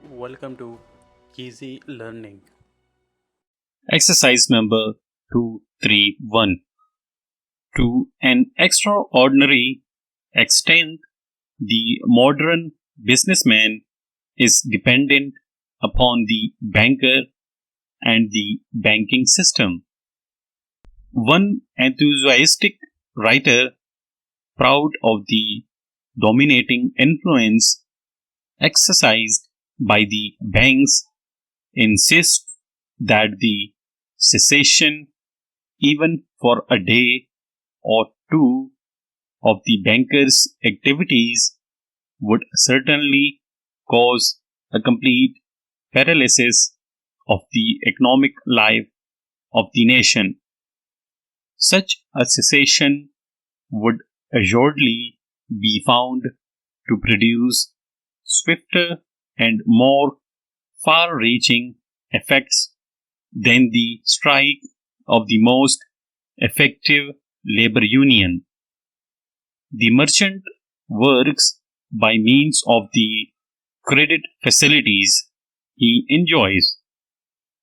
Welcome to Easy Learning. Exercise number 231. To an extraordinary extent, the modern businessman is dependent upon the banker and the banking system. One enthusiastic writer, proud of the dominating influence exercised by the banks, insists that the cessation, even for a day or two, of the bankers' activities would certainly cause a complete paralysis of the economic life of the nation. Such a cessation would assuredly be found to produce swifter and more far-reaching effects than the strike of the most effective labor union. The merchant works by means of the credit facilities he enjoys,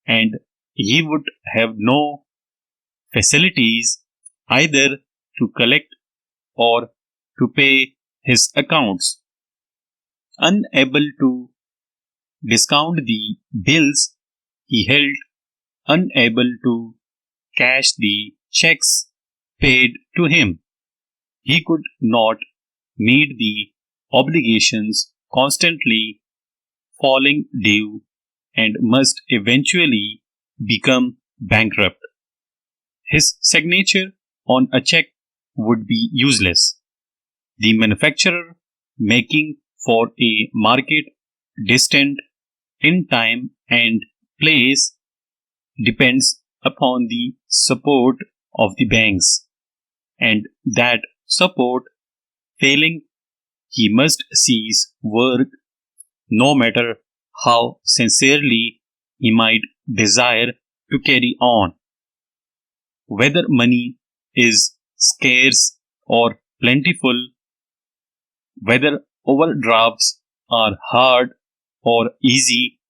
and he would have no facilities either to collect or to pay his accounts. Unable to discount the bills he held, unable to cash the checks paid to him, he could not meet the obligations constantly falling due and must eventually become bankrupt. His signature on a check would be useless. The manufacturer, making for a market distant in time and place, depends upon the support of the banks, and that support failing, he must cease work, no matter how sincerely he might desire to carry on. Whether money is scarce or plentiful, whether overdrafts are hard or easy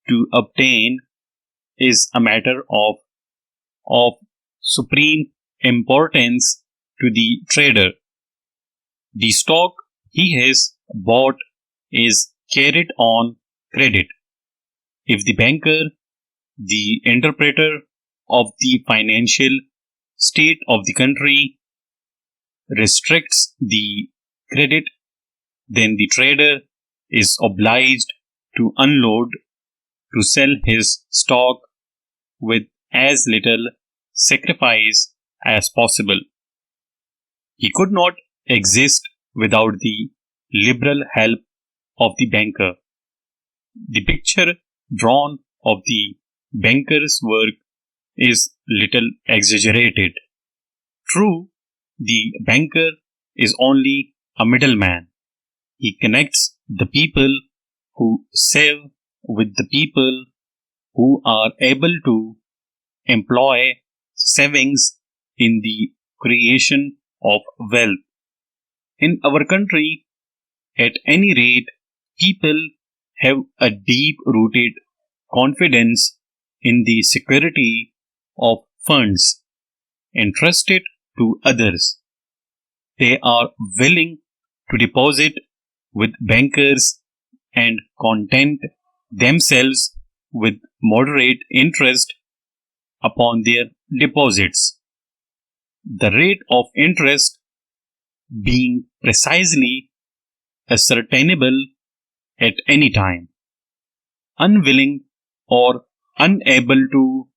to obtain, is a matter of supreme importance to the trader. The stock he has bought is carried on credit. If the banker, the interpreter of the financial state of the country, restricts the credit, then the trader is obliged to unload, to sell his stock with as little sacrifice as possible. He could not exist without the liberal help of the banker. The picture drawn of the banker's work is little exaggerated. True, the banker is only a middleman. He connects the people who save with the people who are able to employ savings in the creation of wealth. In our country, at any rate, people have a deep-rooted confidence in the security of funds entrusted to others. They are willing to deposit with bankers and content themselves with moderate interest upon their deposits. The rate of interest being precisely ascertainable at any time. Unwilling or unable to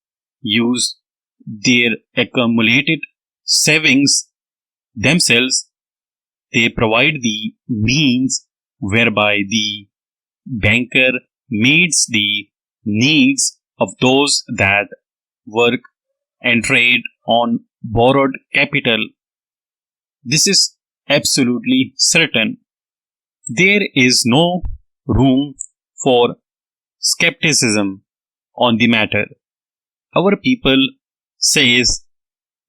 use their accumulated savings themselves, they provide the means whereby the banker meets the needs of those that work and trade on borrowed capital. This is absolutely certain. There is no room for skepticism on the matter. Our people, says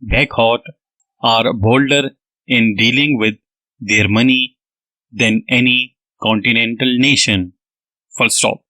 Backhot, are bolder in dealing with their money than any continental nation. Full stop.